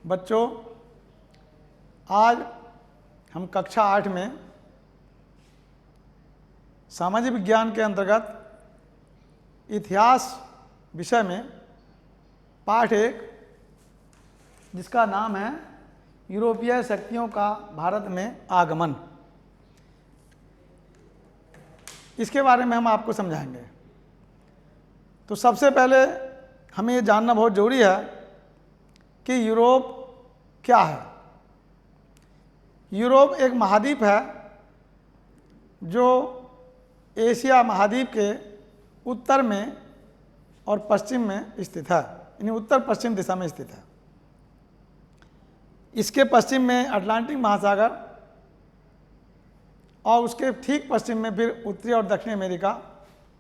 बच्चों, आज हम कक्षा 8 में सामाजिक विज्ञान के अंतर्गत इतिहास विषय में पाठ 1 जिसका नाम है यूरोपीय शक्तियों का भारत में आगमन, इसके बारे में हम आपको समझाएंगे। तो सबसे पहले हमें ये जानना बहुत ज़रूरी है कि यूरोप क्या है। यूरोप एक महाद्वीप है जो एशिया महाद्वीप के उत्तर में और पश्चिम में स्थित है, यानी उत्तर पश्चिम दिशा में स्थित है। इसके पश्चिम में अटलांटिक महासागर और उसके ठीक पश्चिम में फिर उत्तरी और दक्षिणी अमेरिका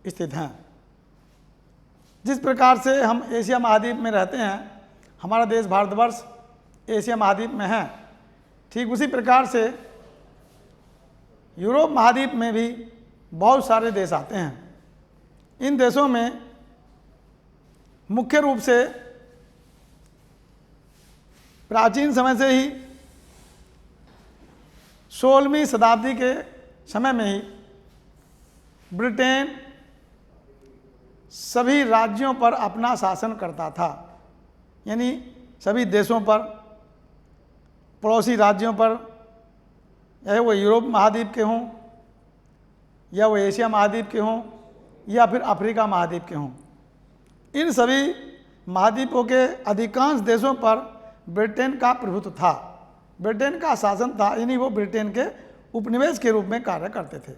स्थित हैं। जिस प्रकार से हम एशिया महाद्वीप में रहते हैं, हमारा देश भारतवर्ष एशिया महाद्वीप में है, ठीक उसी प्रकार से यूरोप महाद्वीप में भी बहुत सारे देश आते हैं। इन देशों में मुख्य रूप से प्राचीन समय से ही 16वीं शताब्दी के समय में ही ब्रिटेन सभी राज्यों पर अपना शासन करता था, यानी सभी देशों पर, पड़ोसी राज्यों पर, चाहे वो यूरोप महाद्वीप के हों या वो एशिया महाद्वीप के हों या फिर अफ्रीका महाद्वीप के हों, इन सभी महाद्वीपों के अधिकांश देशों पर ब्रिटेन का प्रभुत्व था, ब्रिटेन का शासन था, यानी वो ब्रिटेन के उपनिवेश के रूप में कार्य करते थे।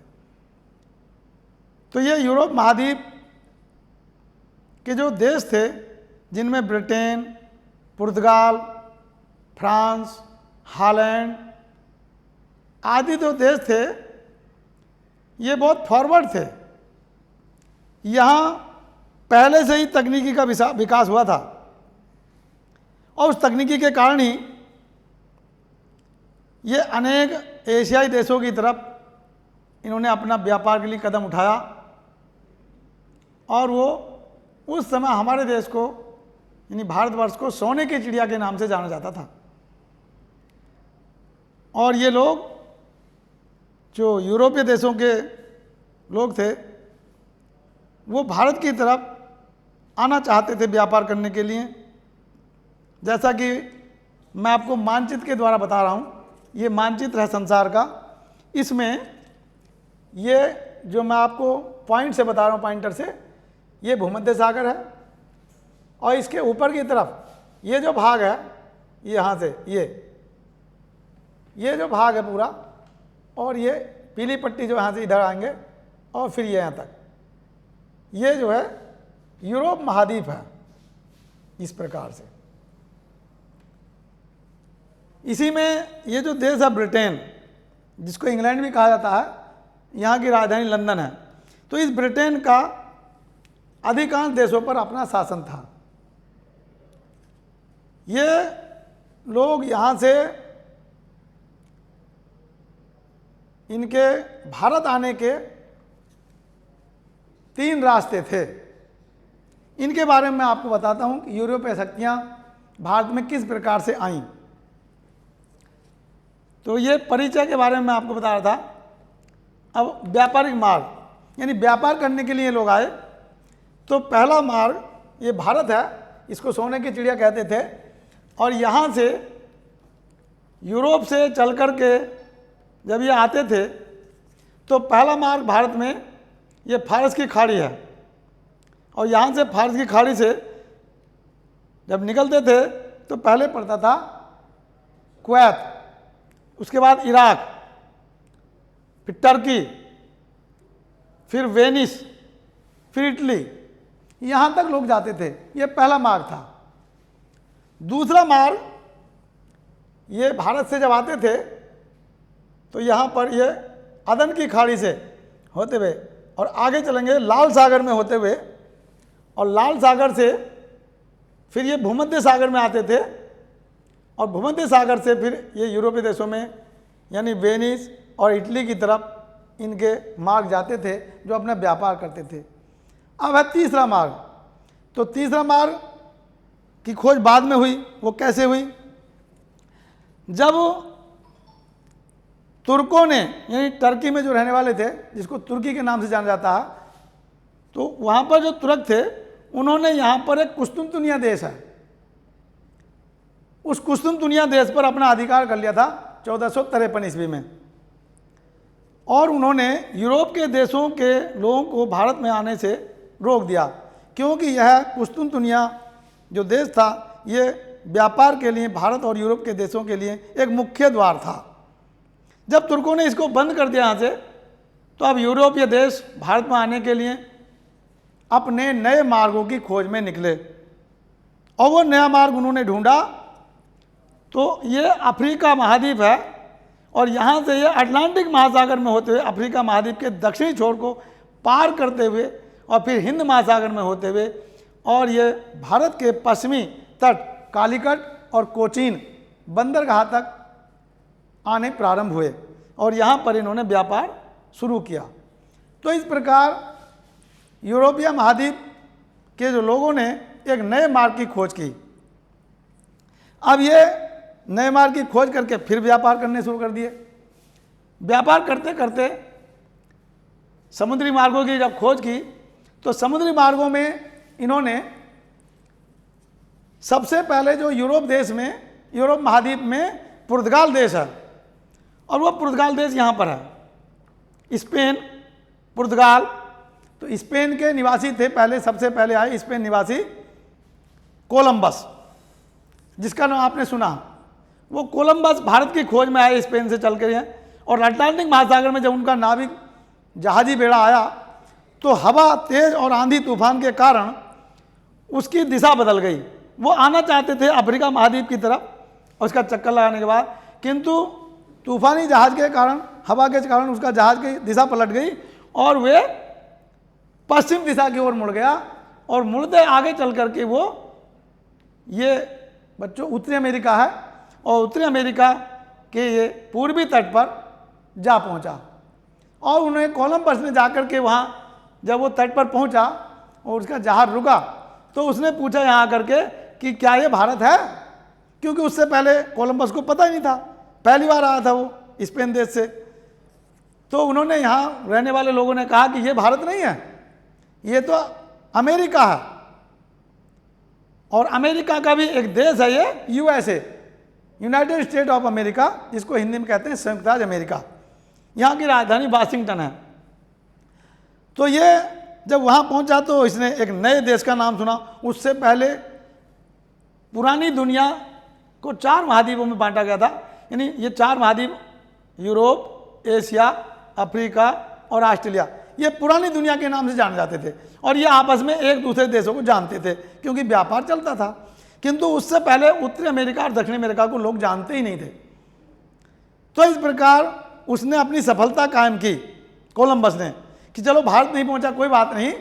तो ये यूरोप महाद्वीप के जो देश थे, जिनमें ब्रिटेन, पुर्तगाल, फ्रांस, हॉलैंड आदि जो देश थे, ये बहुत फॉरवर्ड थे। यहाँ पहले से ही तकनीकी का विकास हुआ था और उस तकनीकी के कारण ही ये अनेक एशियाई देशों की तरफ इन्होंने अपना व्यापार के लिए कदम उठाया और वो उस समय हमारे देश को, यानी भारतवर्ष को, सोने की चिड़िया के नाम से जाना जाता था। और ये लोग जो यूरोपीय देशों के लोग थे, वो भारत की तरफ आना चाहते थे व्यापार करने के लिए। जैसा कि मैं आपको मानचित्र के द्वारा बता रहा हूँ, ये मानचित्र है संसार का। इसमें ये जो मैं आपको पॉइंट से बता रहा हूँ, पॉइंटर से, ये भूमध्य सागर है और इसके ऊपर की तरफ ये जो भाग है, ये यहाँ से ये जो भाग है पूरा, और ये पीली पट्टी जो यहाँ से इधर आएंगे और फिर ये यहाँ तक, ये जो है यूरोप महाद्वीप है। इस प्रकार से इसी में ये जो देश है ब्रिटेन, जिसको इंग्लैंड भी कहा जाता है, यहाँ की राजधानी लंदन है। तो इस ब्रिटेन का अधिकांश देशों पर अपना शासन था। ये लोग यहाँ से इनके भारत आने के 3 रास्ते थे। इनके बारे में मैं आपको बताता हूँ कि यूरोपीय शक्तियाँ भारत में किस प्रकार से आईं। तो ये परिचय के बारे में मैं आपको बता रहा था। अब व्यापारिक मार्ग, यानी व्यापार करने के लिए लोग आए। तो पहला मार्ग ये भारत है, इसको सोने की चिड़िया कहते थे। और यहाँ से यूरोप से चल कर के जब ये आते थे, तो पहला मार्ग भारत में ये फारस की खाड़ी है। और यहाँ से फारस की खाड़ी से जब निकलते थे तो पहले पड़ता था कुवैत, उसके बाद इराक, फिर टर्की, फिर वेनिस, फिर इटली, यहाँ तक लोग जाते थे। ये पहला मार्ग था। दूसरा मार्ग, ये भारत से जब आते थे तो यहाँ पर ये अदन की खाड़ी से होते हुए और आगे चलेंगे लाल सागर में होते हुए, और लाल सागर से फिर ये भूमध्य सागर में आते थे और भूमध्य सागर से फिर ये यूरोपीय देशों में, यानी वेनिस और इटली की तरफ इनके मार्ग जाते थे, जो अपना व्यापार करते थे। अब है तीसरा मार्ग। तो तीसरा मार्ग की खोज बाद में हुई। वो कैसे हुई? जब तुर्कों ने, यानी टर्की में जो रहने वाले थे, जिसको तुर्की के नाम से जाना जाता है, तो वहाँ पर जो तुर्क थे उन्होंने यहाँ पर एक कुस्तुनतुनिया देश है, उस कुस्तुनतुनिया देश पर अपना अधिकार कर लिया था 1453 ईस्वी में। और उन्होंने यूरोप के देशों के लोगों को भारत में आने से रोक दिया, क्योंकि यह कुस्तुनतुनिया जो देश था ये व्यापार के लिए भारत और यूरोप के देशों के लिए एक मुख्य द्वार था। जब तुर्कों ने इसको बंद कर दिया यहाँ से, तो अब यूरोपीय देश भारत में आने के लिए अपने नए मार्गों की खोज में निकले, और वो नया मार्ग उन्होंने ढूंढा। तो ये अफ्रीका महाद्वीप है, और यहाँ से ये अटलांटिक महासागर में होते हुए अफ्रीका महाद्वीप के दक्षिणी छोर को पार करते हुए और फिर हिंद महासागर में होते हुए और ये भारत के पश्चिमी तट कालीकट और कोचीन बंदरगाह तक आने प्रारंभ हुए, और यहाँ पर इन्होंने व्यापार शुरू किया। तो इस प्रकार यूरोपीय महाद्वीप के जो लोगों ने एक नए मार्ग की खोज की। अब ये नए मार्ग की खोज करके फिर व्यापार करने शुरू कर दिए। व्यापार करते करते समुद्री मार्गों की जब खोज की, तो समुद्री मार्गों में इन्होंने सबसे पहले जो यूरोप देश में, यूरोप महाद्वीप में पुर्तगाल देश है, और वो पुर्तगाल देश यहाँ पर है, स्पेन, पुर्तगाल। तो स्पेन के निवासी थे पहले, सबसे पहले आए स्पेन निवासी कोलंबस, जिसका नाम आपने सुना। वो कोलंबस भारत की खोज में आए स्पेन से चल कर हैं, और अटलांटिक महासागर में जब उनका नाविक जहाजी बेड़ा आया, तो हवा तेज और आंधी तूफान के कारण उसकी दिशा बदल गई। वो आना चाहते थे अफ्रीका महाद्वीप की तरफ, और उसका चक्कर लगाने के बाद, किंतु तूफानी जहाज के कारण, हवा के कारण उसका जहाज की दिशा पलट गई, और वे पश्चिम दिशा की ओर मुड़ गया। और मुड़ते आगे चल करके वो, ये बच्चों उत्तरी अमेरिका है, और उत्तरी अमेरिका के ये पूर्वी तट पर जा पहुंचा। और उन्हें कोलंबस ने जाकर के वहाँ जब वो तट पर पहुंचा और उसका जहाज रुका, तो उसने पूछा यहाँ आकर के कि क्या ये भारत है, क्योंकि उससे पहले कोलंबस को पता ही नहीं था, पहली बार आया था वो स्पेन देश से। तो उन्होंने यहाँ रहने वाले लोगों ने कहा कि ये भारत नहीं है, ये तो अमेरिका है, और अमेरिका का भी एक देश है ये, USA, United state of America, जिसको हिंदी में कहते हैं संयुक्त राज्य अमेरिका। यहाँ की राजधानी वाशिंगटन है। तो ये जब वहाँ पहुँचा तो इसने एक नए देश का नाम सुना। उससे पहले पुरानी दुनिया को 4 महाद्वीपों में बांटा गया था, यानी ये 4 महाद्वीप यूरोप, एशिया, अफ्रीका और ऑस्ट्रेलिया, ये पुरानी दुनिया के नाम से जाने जाते थे, और ये आपस में एक दूसरे देशों को जानते थे क्योंकि व्यापार चलता था। किंतु उससे पहले उत्तरी अमेरिका और दक्षिण अमेरिका को लोग जानते ही नहीं थे। तो इस प्रकार उसने अपनी सफलता कायम की कोलंबस ने कि चलो भारत नहीं पहुंचा, कोई बात नहीं,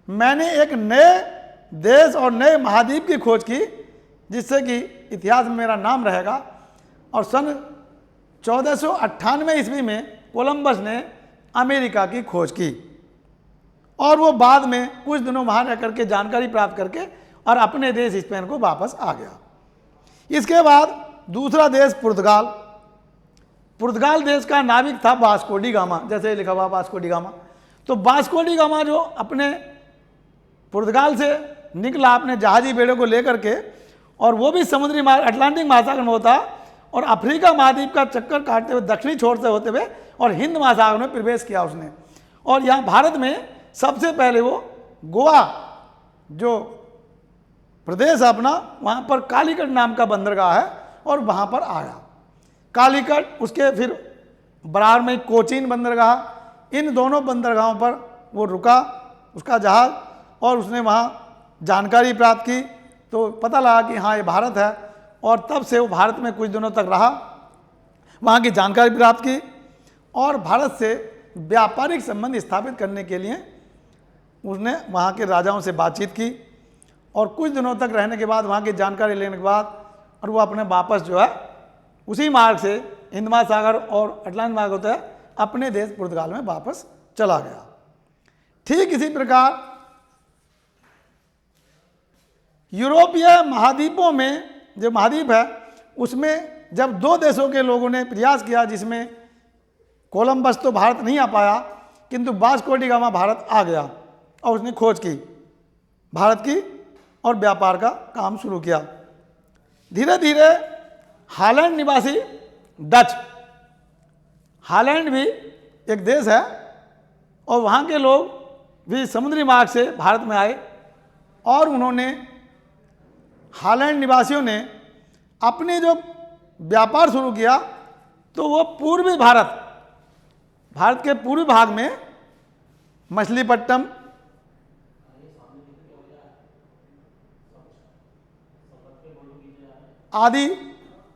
मैंने एक नए देश और नए महाद्वीप की खोज की, जिससे कि इतिहास में मेरा नाम रहेगा। और सन 1498 ईस्वी में कोलंबस ने अमेरिका की खोज की, और वो बाद में कुछ दिनों वहाँ रह करके जानकारी प्राप्त करके और अपने देश स्पेन को वापस आ गया। इसके बाद दूसरा देश पुर्तगाल। पुर्तगाल देश का नाविक था वास्को डी गामा, जैसे लिखा हुआ वास्को डी गामा। तो वास्को डी गामा जो अपने पुर्तगाल से निकला अपने जहाजी बेड़े को लेकर के, और वो भी समुद्री मार्ग अटलांटिक महासागर में होता, और अफ्रीका महाद्वीप का चक्कर काटते हुए दक्षिणी छोर से होते हुए और हिंद महासागर में प्रवेश किया उसने। और यहाँ भारत में सबसे पहले वो गोवा जो प्रदेश है अपना, वहाँ पर कालीकट नाम का बंदरगाह है, और वहाँ पर आया कालीकट। उसके फिर बराबर में कोचीन बंदरगाह, इन दोनों बंदरगाहों पर वो रुका उसका जहाज़, और उसने वहाँ जानकारी प्राप्त की। तो पता लगा कि हाँ ये भारत है, और तब से वो भारत में कुछ दिनों तक रहा, वहाँ की जानकारी प्राप्त की, और भारत से व्यापारिक संबंध स्थापित करने के लिए उसने वहाँ के राजाओं से बातचीत की, और कुछ दिनों तक रहने के बाद, वहाँ की जानकारी लेने के बाद, और वो अपने वापस जो है उसी मार्ग से हिंद महासागर और अटलांटिक मार्ग होता है, अपने देश पुर्तगाल में वापस चला गया। ठीक इसी प्रकार यूरोपीय महाद्वीपों में जो महाद्वीप है, उसमें जब दो देशों के लोगों ने प्रयास किया, जिसमें कोलंबस तो भारत नहीं आ पाया, किंतु वास्को डी गामा भारत आ गया और उसने खोज की भारत की और व्यापार का काम शुरू किया। धीरे धीरे हॉलैंड निवासी डच, हॉलैंड भी एक देश है और वहाँ के लोग भी समुद्री मार्ग से भारत में आए और उन्होंने, हॉलैंड निवासियों ने अपने जो व्यापार शुरू किया, तो वो पूर्वी भारत के पूर्वी भाग में मछलीपट्टनम, आदि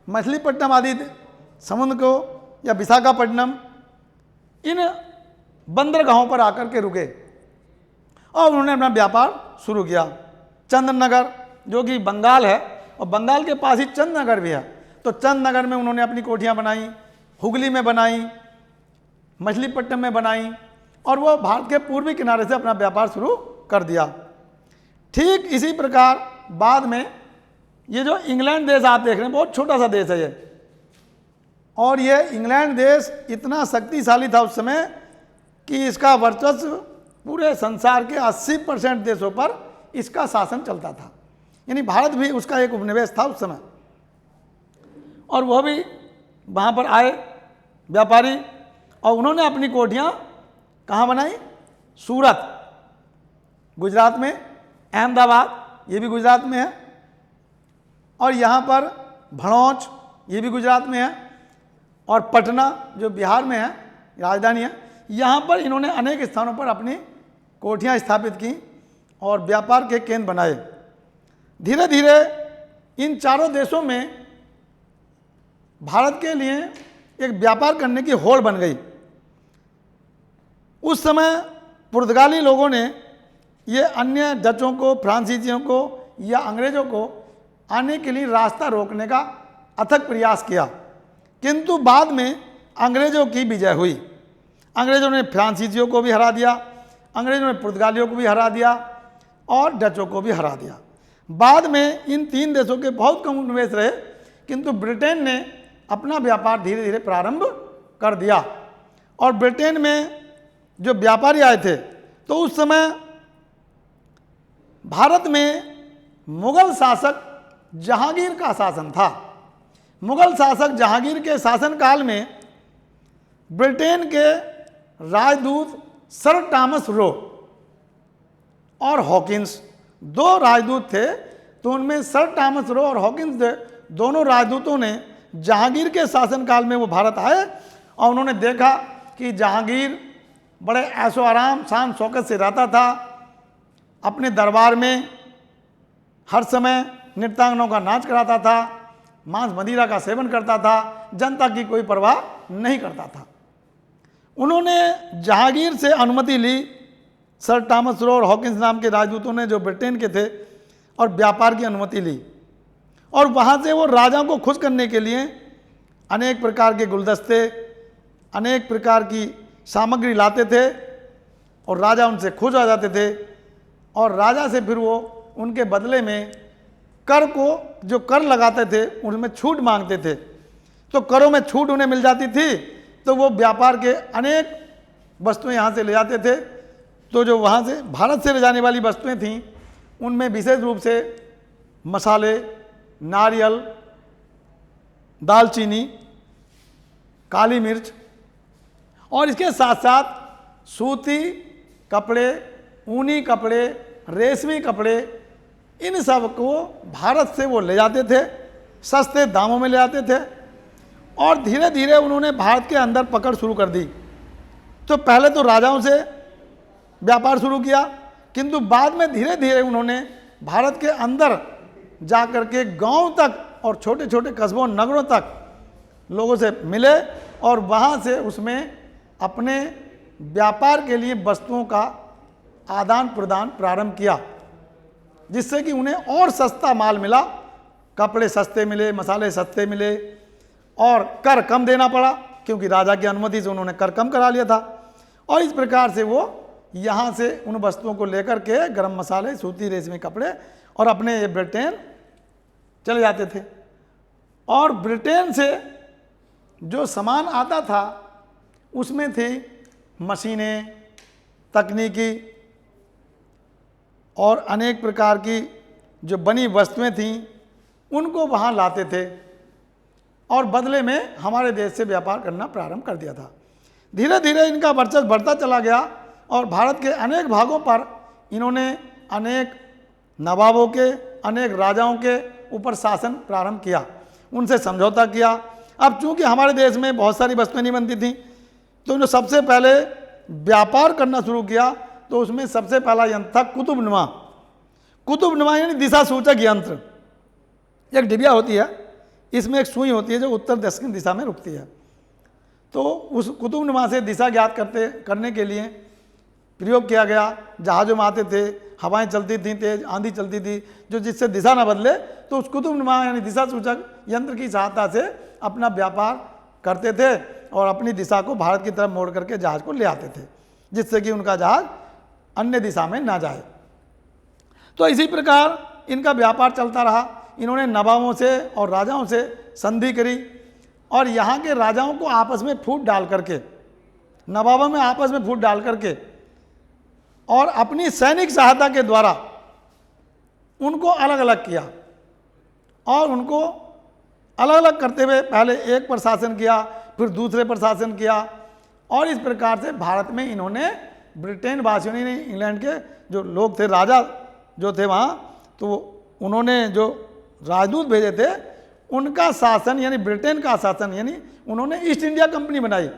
मछलीपट्टनम आदि समुद्र को या विशाखापट्टनम, इन बंदरगाहों पर आकर के रुके और उन्होंने अपना व्यापार शुरू किया। चंद्रनगर जो कि बंगाल है और बंगाल के पास ही चंद्रनगर भी है, तो चंद्रनगर में उन्होंने अपनी कोठियाँ बनाई, हुगली में बनाई, मछलीपट्टनम में बनाई और वो भारत के पूर्वी किनारे से अपना व्यापार शुरू कर दिया। ठीक इसी प्रकार बाद में ये जो इंग्लैंड देश आप देख रहे हैं, बहुत छोटा सा देश है ये, और ये इंग्लैंड देश इतना शक्तिशाली था उस समय कि इसका वर्चस्व पूरे संसार के 80% देशों पर इसका शासन चलता था। यानी भारत भी उसका एक उपनिवेश था उस समय, और वह भी वहाँ पर आए व्यापारी और उन्होंने अपनी कोठियाँ कहाँ बनाई? सूरत गुजरात में, अहमदाबाद ये भी गुजरात में है, और यहाँ पर भड़ौच ये भी गुजरात में है, और पटना जो बिहार में है राजधानी है, यहाँ पर इन्होंने अनेक स्थानों पर अपनी कोठियाँ स्थापित की और व्यापार के केंद्र बनाए। धीरे धीरे इन चारों देशों में भारत के लिए एक व्यापार करने की होड़ बन गई। उस समय पुर्तगाली लोगों ने ये अन्य डचों को, फ्रांसीसियों को या अंग्रेज़ों को आने के लिए रास्ता रोकने का अथक प्रयास किया, किंतु बाद में अंग्रेज़ों की विजय हुई। अंग्रेज़ों ने फ्रांसीसियों को भी हरा दिया, अंग्रेज़ों ने पुर्तगालियों को भी हरा दिया और डचों को भी हरा दिया। बाद में इन तीन देशों के बहुत कम उपनिवेश रहे, किंतु ब्रिटेन ने अपना व्यापार धीरे धीरे प्रारंभ कर दिया। और ब्रिटेन में जो व्यापारी आए थे, तो उस समय भारत में मुगल शासक जहांगीर का शासन था। मुगल शासक जहांगीर के शासनकाल में ब्रिटेन के राजदूत सर टॉमस रो और हॉकिंस दो राजदूत थे, तो उनमें सर टॉमस रो और हॉकिंस दोनों राजदूतों ने जहांगीर के शासनकाल में वो भारत आए और उन्होंने देखा कि जहांगीर बड़े ऐशो आराम शान शौकत से रहता था, अपने दरबार में हर समय नृत्यांगनों का नाच कराता था, मांस मदिरा का सेवन करता था, जनता की कोई परवाह नहीं करता था। उन्होंने जहांगीर से अनुमति ली, सर टॉमस रो और हॉकिंस नाम के राजदूतों ने जो ब्रिटेन के थे, और व्यापार की अनुमति ली, और वहाँ से वो राजा को खुश करने के लिए अनेक प्रकार के गुलदस्ते, अनेक प्रकार की सामग्री लाते थे और राजा उनसे खुश हो जाते थे, और राजा से फिर वो उनके बदले में कर को, जो कर लगाते थे उनमें छूट मांगते थे। तो करों में छूट उन्हें मिल जाती थी, तो वो व्यापार के अनेक वस्तुएं यहाँ से ले जाते थे। तो जो वहाँ से भारत से ले जाने वाली वस्तुएं थीं, उनमें विशेष रूप से मसाले, नारियल, दालचीनी, काली मिर्च, और इसके साथ साथ सूती कपड़े, ऊनी कपड़े, रेशमी कपड़े, इन सब को भारत से वो ले जाते थे, सस्ते दामों में ले जाते थे। और धीरे धीरे उन्होंने भारत के अंदर पकड़ शुरू कर दी। तो पहले तो राजाओं से व्यापार शुरू किया, किंतु बाद में धीरे धीरे उन्होंने भारत के अंदर जा कर के गाँव तक और छोटे छोटे कस्बों, नगरों तक लोगों से मिले और वहाँ से उसमें अपने व्यापार के लिए वस्तुओं का आदान प्रदान प्रारंभ किया, जिससे कि उन्हें और सस्ता माल मिला, कपड़े सस्ते मिले, मसाले सस्ते मिले, और कर कम देना पड़ा क्योंकि राजा की अनुमति से उन्होंने कर कम करा लिया था। और इस प्रकार से वो यहाँ से उन वस्तुओं को लेकर के गरम मसाले, सूती रेशमी कपड़े और अपने ब्रिटेन चले जाते थे। और ब्रिटेन से जो सामान आता था उसमें थी मशीनें, तकनीकी और अनेक प्रकार की जो बनी वस्तुएं थीं उनको वहाँ लाते थे और बदले में हमारे देश से व्यापार करना प्रारंभ कर दिया था। धीरे धीरे इनका वर्चस्व बढ़ता चला गया और भारत के अनेक भागों पर इन्होंने अनेक नवाबों के, अनेक राजाओं के ऊपर शासन प्रारंभ किया, उनसे समझौता किया। अब चूंकि हमारे देश में बहुत सारी वस्तुएं नहीं बनती थीं तो इन्होंने सबसे पहले व्यापार करना शुरू किया। तो उसमें सबसे पहला यंत्र था कुतुबनुमा। कुतुबनुमा यानी दिशा सूचक यंत्र। एक डिबिया होती है, इसमें एक सुई होती है जो उत्तर दक्षिण दिशा में रुकती है। तो उस कुतुबनुमा से दिशा ज्ञात करने के लिए प्रयोग किया गया। जहाज़ों में आते थे, हवाएं चलती थीं, तेज आंधी चलती थी, जो जिससे दिशा ना बदले तो उस कुतुबनुमा यानी दिशा सूचक यंत्र की सहायता से अपना व्यापार करते थे और अपनी दिशा को भारत की तरफ मोड़ करके जहाज़ को ले आते थे, जिससे कि उनका जहाज़ अन्य दिशा में ना जाए। तो इसी प्रकार इनका व्यापार चलता रहा। इन्होंने नवाबों से और राजाओं से संधि करी और यहाँ के राजाओं को आपस में फूट डाल करके, नवाबों में आपस में फूट डाल करके और अपनी सैनिक सहायता के द्वारा उनको अलग अलग किया और उनको अलग अलग करते हुए पहले एक पर शासन किया, फिर दूसरे पर शासन किया और इस प्रकार से भारत में इन्होंने ब्रिटेन वासियों ने, इंग्लैंड के जो लोग थे, राजा जो थे वहाँ, तो उन्होंने जो राजदूत भेजे थे उनका शासन यानी ब्रिटेन का शासन यानी उन्होंने ईस्ट इंडिया कंपनी बनाई।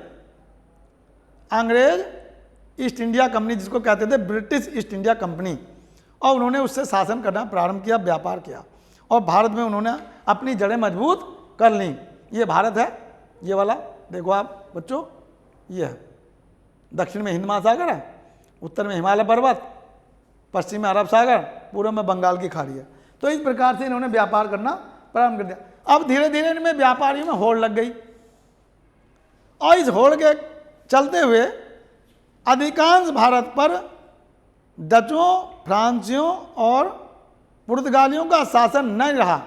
अंग्रेज ईस्ट इंडिया कंपनी जिसको कहते थे ब्रिटिश ईस्ट इंडिया कंपनी, और उन्होंने उससे शासन करना प्रारंभ किया, व्यापार किया और भारत में उन्होंने अपनी जड़ें मजबूत कर लीं। ये भारत है, ये वाला देखो आप बच्चों, ये है। दक्षिण में हिंद महासागर है, उत्तर में हिमालय पर्वत, पश्चिम में अरब सागर, पूर्व में बंगाल की खाड़ी है। तो इस प्रकार से इन्होंने व्यापार करना प्रारंभ कर दिया। अब धीरे धीरे इनमें व्यापारियों में होड़ लग गई और इस होड़ के चलते हुए अधिकांश भारत पर डचों, फ्रांसियों और पुर्तगालियों का शासन नहीं रहा।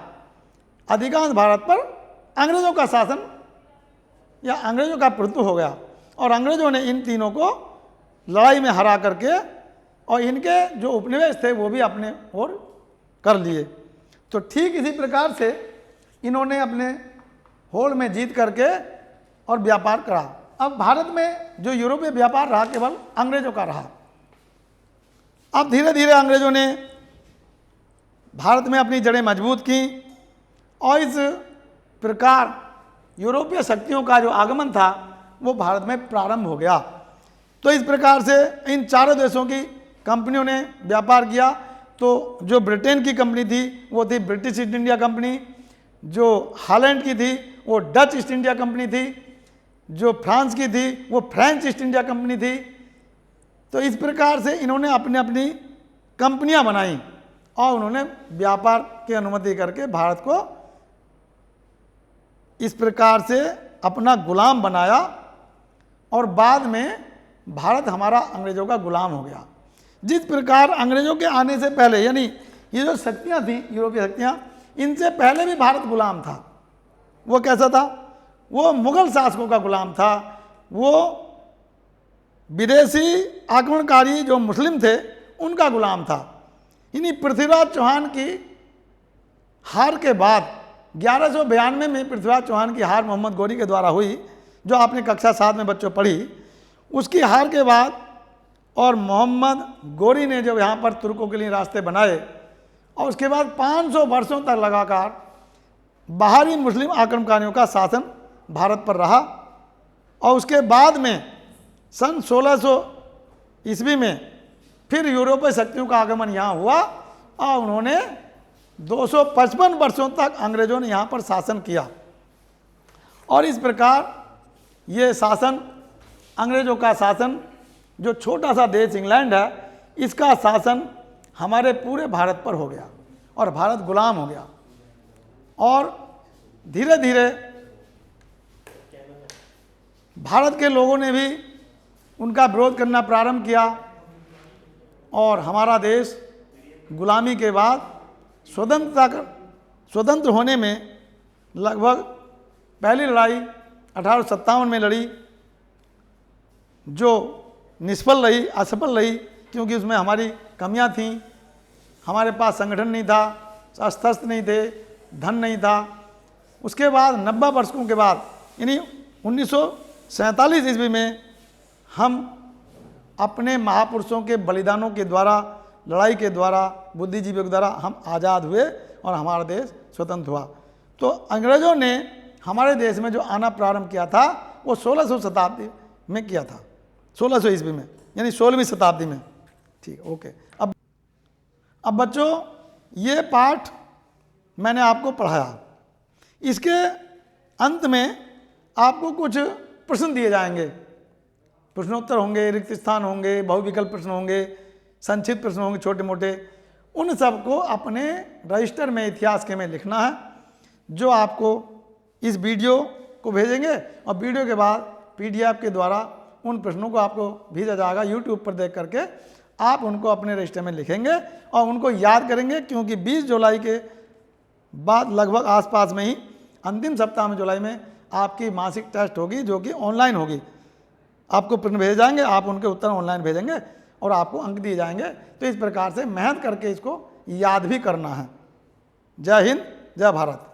अधिकांश भारत पर अंग्रेजों का शासन या अंग्रेजों का प्रभुत्व हो गया और अंग्रेजों ने इन तीनों को लड़ाई में हरा करके और इनके जो उपनिवेश थे वो भी अपने ओर कर लिए। तो ठीक इसी प्रकार से इन्होंने अपने होड़ में जीत करके और व्यापार करा। अब भारत में जो यूरोपीय व्यापार रहा केवल अंग्रेजों का रहा। अब धीरे धीरे अंग्रेजों ने भारत में अपनी जड़ें मजबूत की और इस प्रकार यूरोपीय शक्तियों का जो आगमन था वो भारत में प्रारंभ हो गया। तो इस प्रकार से इन चारों देशों की कंपनियों ने व्यापार किया। तो जो ब्रिटेन की कंपनी थी वो थी ब्रिटिश ईस्ट इंडिया कंपनी, जो हॉलैंड की थी वो डच ईस्ट इंडिया कंपनी थी, जो फ्रांस की थी वो फ्रेंच ईस्ट इंडिया कंपनी थी। तो इस प्रकार से इन्होंने अपनी अपनी कंपनियां बनाई और उन्होंने व्यापार की अनुमति करके भारत को इस प्रकार से अपना गुलाम बनाया और बाद में भारत हमारा अंग्रेजों का गुलाम हो गया। जिस प्रकार अंग्रेजों के आने से पहले यानी ये जो शक्तियाँ थी यूरोपीय शक्तियाँ, इनसे पहले भी भारत गुलाम था। वो कैसा था? वो मुगल शासकों का गुलाम था। वो विदेशी आक्रमणकारी जो मुस्लिम थे उनका गुलाम था। इन्हीं पृथ्वीराज चौहान की हार के बाद 1192 में पृथ्वीराज चौहान की हार मोहम्मद गौरी के द्वारा हुई, जो आपने कक्षा 7 में बच्चों पढ़ी। उसकी हार के बाद और मोहम्मद गौरी ने जब यहाँ पर तुर्कों के लिए रास्ते बनाए और उसके बाद 500 वर्षों तक लगातार बाहरी मुस्लिम आक्रमणकारियों का शासन भारत पर रहा और उसके बाद में सन 1600 ईस्वी में फिर यूरोपीय शक्तियों का आगमन यहाँ हुआ और उन्होंने 255 वर्षों तक अंग्रेजों ने यहाँ पर शासन किया। और इस प्रकार ये शासन, अंग्रेजों का शासन, जो छोटा सा देश इंग्लैंड है, इसका शासन हमारे पूरे भारत पर हो गया और भारत गुलाम हो गया। और धीरे धीरे भारत के लोगों ने भी उनका विरोध करना प्रारंभ किया और हमारा देश गुलामी के बाद स्वतंत्र होने में लगभग पहली लड़ाई 1857 में लड़ी, जो निष्फल रही, असफल रही, क्योंकि उसमें हमारी कमियां थीं। हमारे पास संगठन नहीं था, शस्त्र नहीं थे, धन नहीं था। उसके बाद 90 वर्षों के बाद यानी 1947 ईस्वी में हम अपने महापुरुषों के बलिदानों के द्वारा, लड़ाई के द्वारा, बुद्धिजीवियों के द्वारा हम आज़ाद हुए और हमारा देश स्वतंत्र हुआ। तो अंग्रेज़ों ने हमारे देश में जो आना प्रारंभ किया था वो 1600 शताब्दी में किया था, 1600 ईस्वी में, यानी 16वीं शताब्दी में। ठीक, ओके। अब बच्चों, ये पाठ मैंने आपको पढ़ाया। इसके अंत में आपको कुछ प्रश्न दिए जाएंगे, प्रश्नोत्तर होंगे, रिक्त स्थान होंगे, बहुविकल्प प्रश्न होंगे, संक्षिप्त प्रश्न होंगे छोटे मोटे। उन सबको अपने रजिस्टर में इतिहास के में लिखना है, जो आपको इस वीडियो को भेजेंगे और वीडियो के बाद PDF के द्वारा उन प्रश्नों को आपको भेजा जाएगा। YouTube पर देख करके आप उनको अपने रजिस्टर में लिखेंगे और उनको याद करेंगे, क्योंकि 20 जुलाई के बाद लगभग आसपास में ही अंतिम सप्ताह में जुलाई में आपकी मासिक टेस्ट होगी, जो कि ऑनलाइन होगी। आपको प्रश्न भेजे जाएंगे, आप उनके उत्तर ऑनलाइन भेजेंगे और आपको अंक दिए जाएंगे। तो इस प्रकार से मेहनत करके इसको याद भी करना है। जय हिंद, जय भारत।